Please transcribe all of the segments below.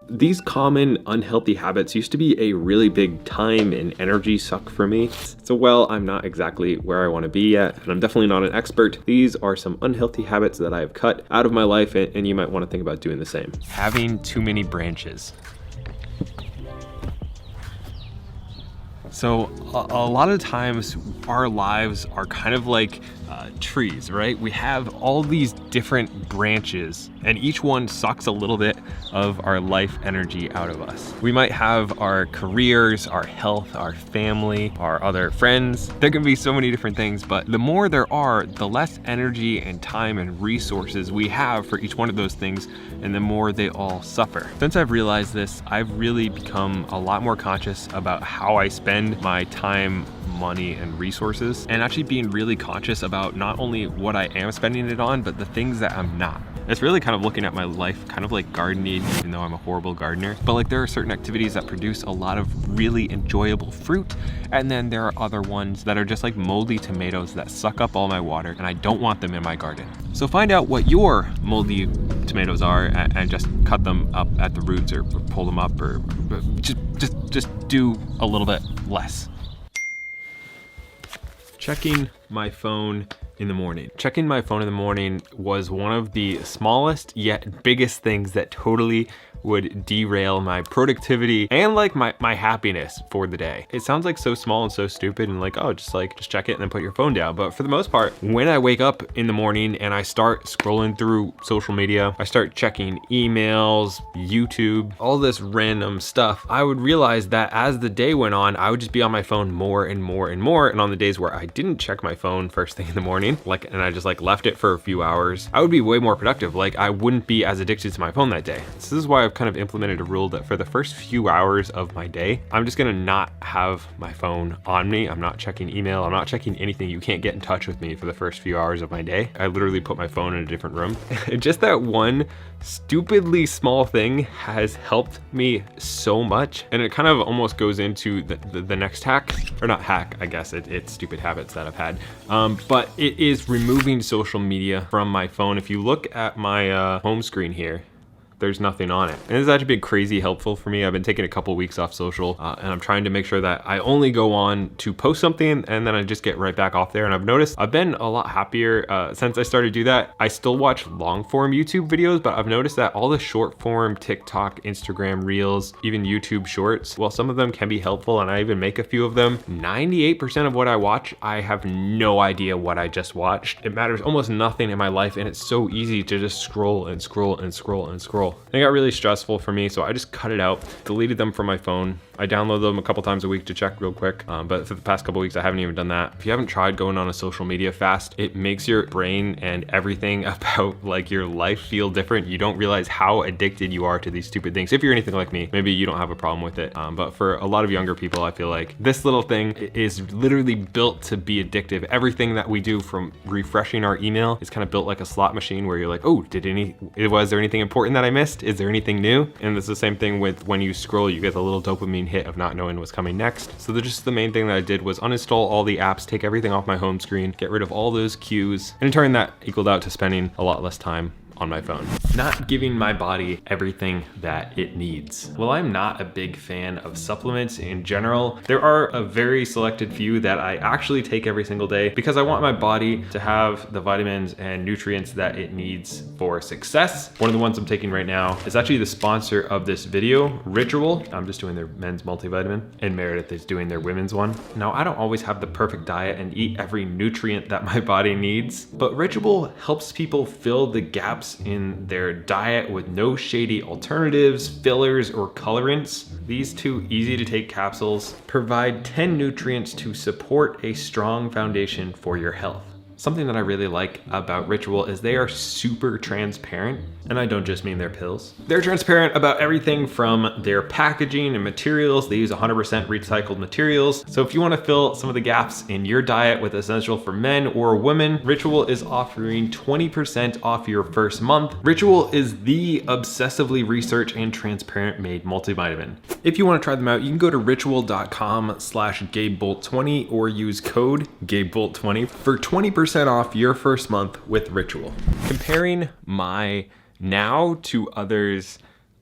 These common unhealthy habits used to be a really big time and energy suck for me. So while I'm not exactly where I want to be yet, and I'm definitely not an expert, these are some unhealthy habits that I have cut out of my life, and you might want to think about doing the same. Having too many branches. So a lot of times our lives are kind of like trees, right? We have all these different branches and each one sucks a little bit of our life energy out of us. We might have our careers, our health, our family, our other friends. There can be so many different things, but the more there are, the less energy and time and resources we have for each one of those things, and the more they all suffer. Since I've realized this, I've really become a lot more conscious about how I spend my time, money, and resources, and actually being really conscious about not only what I am spending it on, but the things that I'm not. It's really kind of looking at my life kind of like gardening, even though I'm a horrible gardener. But like there are certain activities that produce a lot of really enjoyable fruit, and then there are other ones that are just like moldy tomatoes that suck up all my water, and I don't want them in my garden. So find out what your moldy tomatoes are and just cut them up at the roots or pull them up, or just do a little bit less. Checking my phone in the morning. Checking my phone in the morning was one of the smallest yet biggest things that totally would derail my productivity and like my happiness for the day. It sounds like so small and so stupid and like, oh, just check it and then put your phone down. But for the most part, when I wake up in the morning and I start scrolling through social media, I start checking emails, YouTube, all this random stuff, I would realize that as the day went on, I would just be on my phone more and more and more. And on the days where I didn't check my phone first thing in the morning, and I just left it for a few hours, I would be way more productive. Like I wouldn't be as addicted to my phone that day. So this is why I've kind of implemented a rule that for the first few hours of my day, I'm just gonna not have my phone on me. I'm not checking email. I'm not checking anything. You can't get in touch with me for the first few hours of my day. I literally put my phone in a different room. Just that one stupidly small thing has helped me so much. And it kind of almost goes into the next hack, or not hack, I guess it's stupid habits that I've had. But it is removing social media from my phone. If you look at my home screen here, there's nothing on it. And this has actually been crazy helpful for me. I've been taking a couple weeks off social and I'm trying to make sure that I only go on to post something and then I just get right back off there. And I've noticed I've been a lot happier since I started to do that. I still watch long form YouTube videos, but I've noticed that all the short form TikTok, Instagram Reels, even YouTube Shorts, while some of them can be helpful and I even make a few of them, 98% of what I watch, I have no idea what I just watched. It matters almost nothing in my life and it's so easy to just scroll and scroll and scroll and scroll. And it got really stressful for me, so I just cut it out, deleted them from my phone. I download them a couple times a week to check real quick, but for the past couple weeks, I haven't even done that. If you haven't tried going on a social media fast, it makes your brain and everything about like your life feel different. You don't realize how addicted you are to these stupid things. If you're anything like me, maybe you don't have a problem with it. But for a lot of younger people, I feel like this little thing is literally built to be addictive. Everything that we do, from refreshing our email, is kind of built like a slot machine where you're like, oh, was there anything important that I missed? Is there anything new? And it's the same thing with when you scroll, you get the little dopamine hit of not knowing what's coming next. So the main thing that I did was uninstall all the apps, take everything off my home screen, get rid of all those cues, and in turn that equaled out to spending a lot less time on my phone. Not giving my body everything that it needs. While I'm not a big fan of supplements in general, there are a very selected few that I actually take every single day because I want my body to have the vitamins and nutrients that it needs for success. One of the ones I'm taking right now is actually the sponsor of this video, Ritual. I'm just doing their men's multivitamin, and Meredith is doing their women's one. Now, I don't always have the perfect diet and eat every nutrient that my body needs, but Ritual helps people fill the gaps in their diet with no shady alternatives, fillers, or colorants. These two easy to take capsules provide 10 nutrients to support a strong foundation for your health. Something that I really like about Ritual is they are super transparent, and I don't just mean their pills. They're transparent about everything from their packaging and materials. They use 100% recycled materials. So if you want to fill some of the gaps in your diet with essential for men or women, Ritual is offering 20% off your first month. Ritual is the obsessively researched and transparent made multivitamin. If you want to try them out, you can go to ritual.com/GabeBult20 or use code GabeBult20 for 20% off your first month with Ritual. Comparing my now to others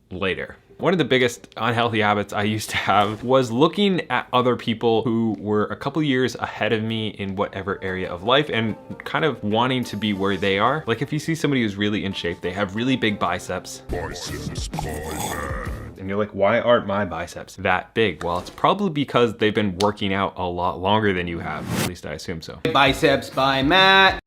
later. One of the biggest unhealthy habits I used to have was looking at other people who were a couple years ahead of me in whatever area of life and kind of wanting to be where they are. Like if you see somebody who's really in shape, they have really big biceps. And you're like, why aren't my biceps that big? Well, it's probably because they've been working out a lot longer than you have. At least I assume so. Biceps by Matt.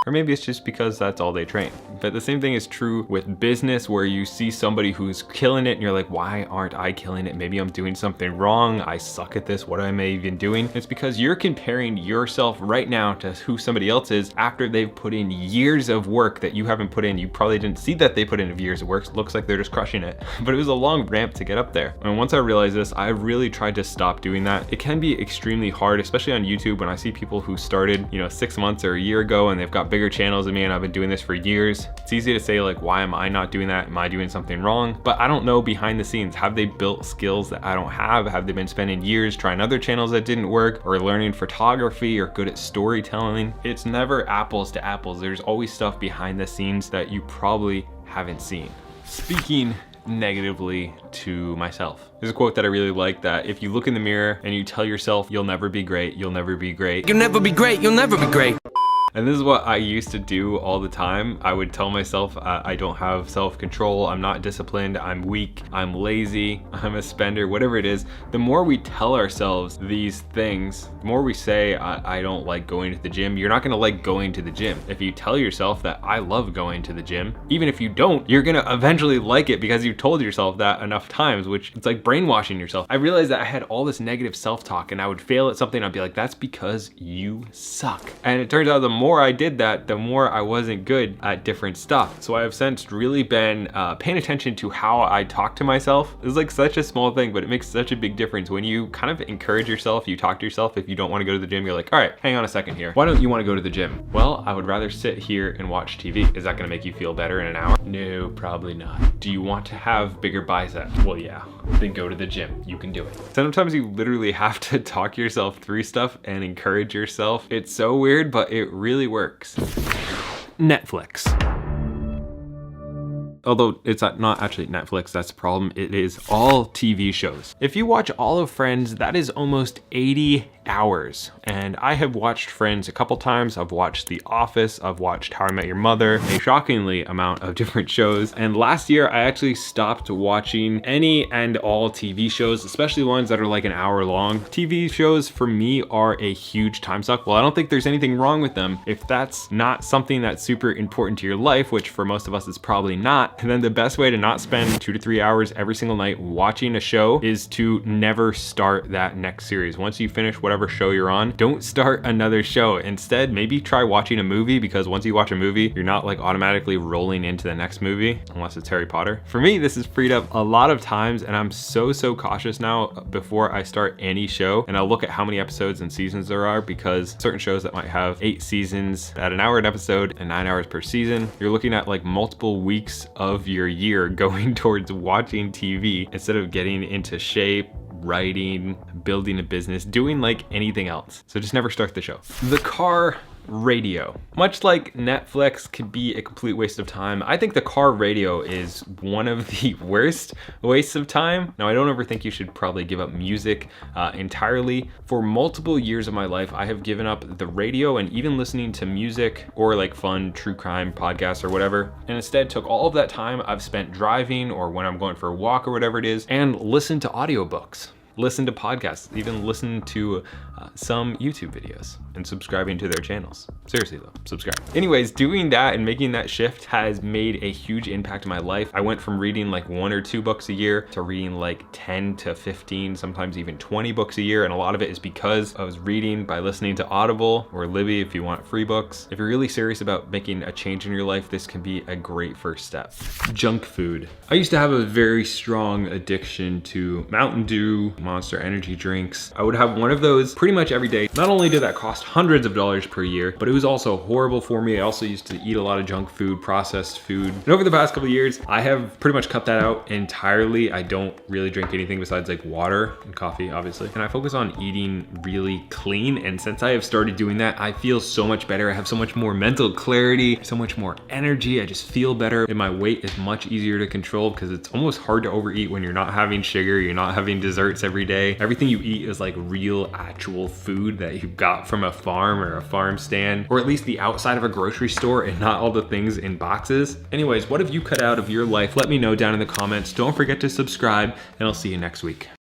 Or maybe it's just because that's all they train. But the same thing is true with business, where you see somebody who's killing it and you're like, why aren't I killing it? Maybe I'm doing something wrong. I suck at this. What am I even doing? It's because you're comparing yourself right now to who somebody else is after they've put in years of work that you haven't put in. You probably didn't see that they put in years of work. It looks like they're just crushing it. But it was a long ramp to get up there. And once I realized this, I really tried to stop doing that. It can be extremely hard, especially on YouTube, when I see people who started, 6 months or a year ago and they've got bigger channels than me and I've been doing this for years. It's easy to say like, why am I not doing that? Am I doing something wrong? But I don't know behind the scenes. Have they built skills that I don't have? Have they been spending years trying other channels that didn't work, or learning photography, or good at storytelling? It's never apples to apples. There's always stuff behind the scenes that you probably haven't seen. Speaking negatively to myself, there's a quote that I really like, that if you look in the mirror and you tell yourself you'll never be great, you'll never be great. You'll never be great, you'll never be great. And this is what I used to do all the time. I would tell myself I don't have self-control, I'm not disciplined, I'm weak, I'm lazy, I'm a spender, whatever it is. The more we tell ourselves these things, the more we say, I don't like going to the gym, you're not gonna like going to the gym. If you tell yourself that I love going to the gym, even if you don't, you're gonna eventually like it because you've told yourself that enough times, which it's like brainwashing yourself. I realized that I had all this negative self-talk, and I would fail at something, I'd be like, that's because you suck. And it turns out the more I did that, the more I wasn't good at different stuff. So I have since really been paying attention to how I talk to myself. It's like such a small thing, but it makes such a big difference. When you kind of encourage yourself, you talk to yourself, if you don't want to go to the gym, you're like, all right, hang on a second here. Why don't you want to go to the gym? Well, I would rather sit here and watch TV. Is that going to make you feel better in an hour? No, probably not. Do you want to have bigger biceps? Well, yeah. Then go to the gym. You can do it. Sometimes you literally have to talk yourself through stuff and encourage yourself. It's so weird, but it really works. Netflix. Although it's not actually Netflix, that's the problem. It is all TV shows. If you watch all of Friends, that is almost 80 hours. And I have watched Friends a couple times. I've watched The Office. I've watched How I Met Your Mother, a shockingly amount of different shows. And last year, I actually stopped watching any and all TV shows, especially ones that are like an hour long. TV shows for me are a huge time suck. Well, I don't think there's anything wrong with them. If that's not something that's super important to your life, which for most of us is probably not, then the best way to not spend 2 to 3 hours every single night watching a show is to never start that next series. Once you finish whatever show you're on, don't start another show. Instead, maybe try watching a movie, because once you watch a movie, you're not like automatically rolling into the next movie, unless it's Harry Potter. For me, this has freed up a lot of times, and I'm so cautious now before I start any show. And I'll look at how many episodes and seasons there are, because certain shows that might have 8 seasons at an hour an episode and 9 hours per season, you're looking at like multiple weeks of your year going towards watching TV instead of getting into shape, writing, building a business, doing like anything else. So just never start the show. The car radio. Much like Netflix could be a complete waste of time, I think the car radio is one of the worst wastes of time. Now, I don't ever think you should probably give up music entirely. For multiple years of my life, I have given up the radio and even listening to music or like fun true crime podcasts or whatever, and instead took all of that time I've spent driving or when I'm going for a walk or whatever it is, and listen to audiobooks, listen to podcasts, even listen to some YouTube videos, and subscribing to their channels. Seriously though, subscribe. Anyways, doing that and making that shift has made a huge impact in my life. I went from reading like 1 or 2 books a year to reading like 10 to 15, sometimes even 20 books a year. And a lot of it is because I was reading by listening to Audible or Libby if you want free books. If you're really serious about making a change in your life, this can be a great first step. Junk food. I used to have a very strong addiction to Mountain Dew, Monster energy drinks. I would have one of those pretty much every day. Not only did that cost hundreds of dollars per year, but it was also horrible for me. I also used to eat a lot of junk food, processed food. And over the past couple of years, I have pretty much cut that out entirely. I don't really drink anything besides like water and coffee, obviously. And I focus on eating really clean. And since I have started doing that, I feel so much better. I have so much more mental clarity, so much more energy. I just feel better, and my weight is much easier to control because it's almost hard to overeat when you're not having sugar, you're not having desserts every day. Everything you eat is like real, actual food that you got from a farm or a farm stand, or at least the outside of a grocery store, and not all the things in boxes. Anyways, what have you cut out of your life? Let me know down in the comments. Don't forget to subscribe, and I'll see you next week.